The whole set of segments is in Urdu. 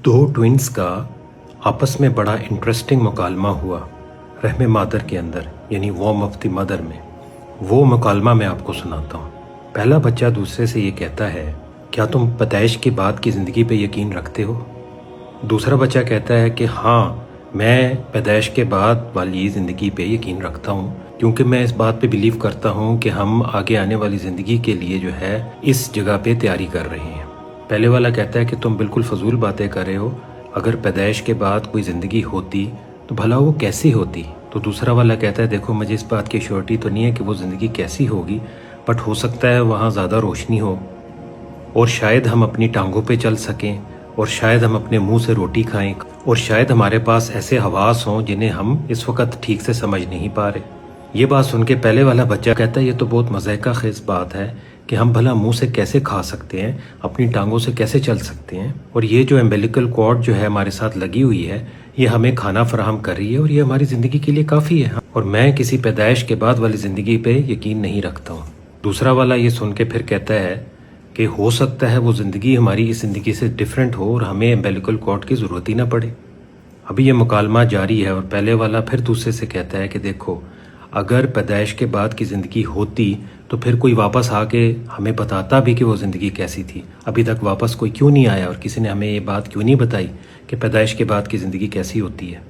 دو ٹوئنس کا آپس میں بڑا انٹرسٹنگ مکالمہ ہوا رحم مادر کے اندر، یعنی وارم آف دی مدر میں۔ وہ مکالمہ میں آپ کو سناتا ہوں۔ پہلا بچہ دوسرے سے یہ کہتا ہے، کیا تم پیدائش کے بعد کی زندگی پہ یقین رکھتے ہو؟ دوسرا بچہ کہتا ہے کہ ہاں، میں پیدائش کے بعد والی زندگی پہ یقین رکھتا ہوں، کیونکہ میں اس بات پہ بلیو کرتا ہوں کہ ہم آگے آنے والی زندگی کے لیے جو ہے اس جگہ پہ تیاری کر رہے ہیں۔ پہلے والا کہتا ہے کہ تم بالکل فضول باتیں کر رہے ہو، اگر پیدائش کے بعد کوئی زندگی ہوتی تو بھلا وہ کیسی ہوتی؟ تو دوسرا والا کہتا ہے، دیکھو مجھے اس بات کی شیورٹی تو نہیں ہے کہ وہ زندگی کیسی ہوگی، بٹ ہو سکتا ہے وہاں زیادہ روشنی ہو، اور شاید ہم اپنی ٹانگوں پہ چل سکیں، اور شاید ہم اپنے منہ سے روٹی کھائیں، اور شاید ہمارے پاس ایسے حواس ہوں جنہیں ہم اس وقت ٹھیک سے سمجھ نہیں پا رہے۔ یہ بات سن کے پہلے والا بچہ کہتا ہے، یہ تو بہت مضحکہ خیز بات ہے کہ ہم بھلا منہ سے کیسے کھا سکتے ہیں، اپنی ٹانگوں سے کیسے چل سکتے ہیں، اور یہ جو امبیلیکل کارڈ جو ہے ہمارے ساتھ لگی ہوئی ہے، یہ ہمیں کھانا فراہم کر رہی ہے، اور یہ ہماری زندگی کے لیے کافی ہے، اور میں کسی پیدائش کے بعد والی زندگی پہ یقین نہیں رکھتا ہوں۔ دوسرا والا یہ سن کے پھر کہتا ہے کہ ہو سکتا ہے وہ زندگی ہماری اس زندگی سے ڈیفرنٹ ہو اور ہمیں امبیلیکل کارڈ کی ضرورت ہی نہ پڑے۔ ابھی یہ مکالمہ جاری ہے، اور پہلے والا پھر دوسرے سے کہتا ہے کہ دیکھو، اگر پیدائش کے بعد کی زندگی ہوتی تو پھر کوئی واپس آ کے ہمیں بتاتا بھی کہ وہ زندگی کیسی تھی۔ ابھی تک واپس کوئی کیوں نہیں آیا، اور کسی نے ہمیں یہ بات کیوں نہیں بتائی کہ پیدائش کے بعد کی زندگی کیسی ہوتی ہے؟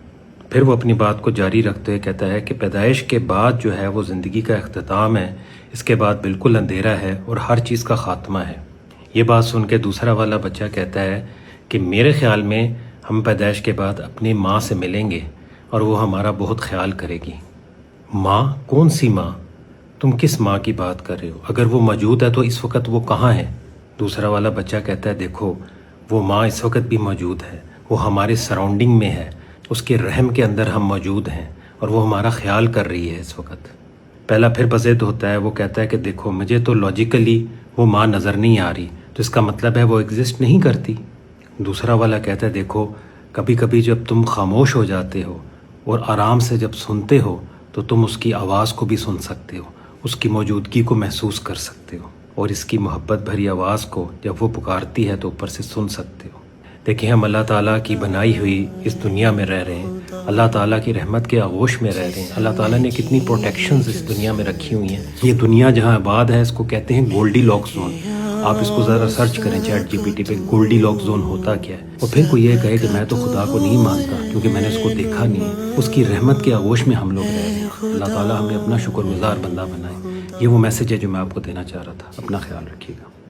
پھر وہ اپنی بات کو جاری رکھتے ہوئے کہتا ہے کہ پیدائش کے بعد جو ہے وہ زندگی کا اختتام ہے، اس کے بعد بالکل اندھیرا ہے اور ہر چیز کا خاتمہ ہے۔ یہ بات سن کے دوسرا والا بچہ کہتا ہے کہ میرے خیال میں ہم پیدائش کے بعد اپنی ماں سے ملیں گے اور وہ ہمارا بہت خیال کرے گی۔ ماں؟ کون سی ماں؟ تم کس ماں کی بات کر رہے ہو؟ اگر وہ موجود ہے تو اس وقت وہ کہاں ہے؟ دوسرا والا بچہ کہتا ہے، دیکھو وہ ماں اس وقت بھی موجود ہے، وہ ہمارے سراؤنڈنگ میں ہے، اس کے رحم کے اندر ہم موجود ہیں، اور وہ ہمارا خیال کر رہی ہے اس وقت۔ پہلا پھر بضد ہوتا ہے، وہ کہتا ہے کہ دیکھو مجھے تو لاجیکلی وہ ماں نظر نہیں آ رہی، تو اس کا مطلب ہے وہ ایگزسٹ نہیں کرتی۔ دوسرا والا کہتا ہے، دیکھو کبھی کبھی جب تم خاموش ہو جاتے ہو اور آرام سے جب سنتے ہو تو تم اس کی آواز کو بھی سن سکتے ہو، اس کی موجودگی کو محسوس کر سکتے ہو، اور اس کی محبت بھری آواز کو جب وہ پکارتی ہے تو اوپر سے سن سکتے ہو۔ دیکھیں، ہم اللہ تعالیٰ کی بنائی ہوئی اس دنیا میں رہ رہے ہیں، اللہ تعالیٰ کی رحمت کے آغوش میں رہ رہے ہیں۔ اللہ تعالیٰ نے کتنی پروٹیکشنز اس دنیا میں رکھی ہوئی ہیں۔ یہ دنیا جہاں آباد ہے اس کو کہتے ہیں گولڈی لاک زون۔ آپ اس کو ذرا سرچ کریں چیٹ جی پی ٹی پہ، گولڈی لاک زون ہوتا کیا ہے۔ اور پھر کوئی یہ کہے کہ میں تو خدا کو نہیں مانتا کیونکہ میں نے اس کو دیکھا نہیں ہے، اس کی رحمت کے آغوش میں ہم لوگ رہ رہے ہیں۔ اللہ تعالیٰ ہمیں اپنا شکر گزار بندہ بنائے۔ یہ وہ میسج ہے جو میں آپ کو دینا چاہ رہا تھا۔ اپنا خیال رکھیے گا۔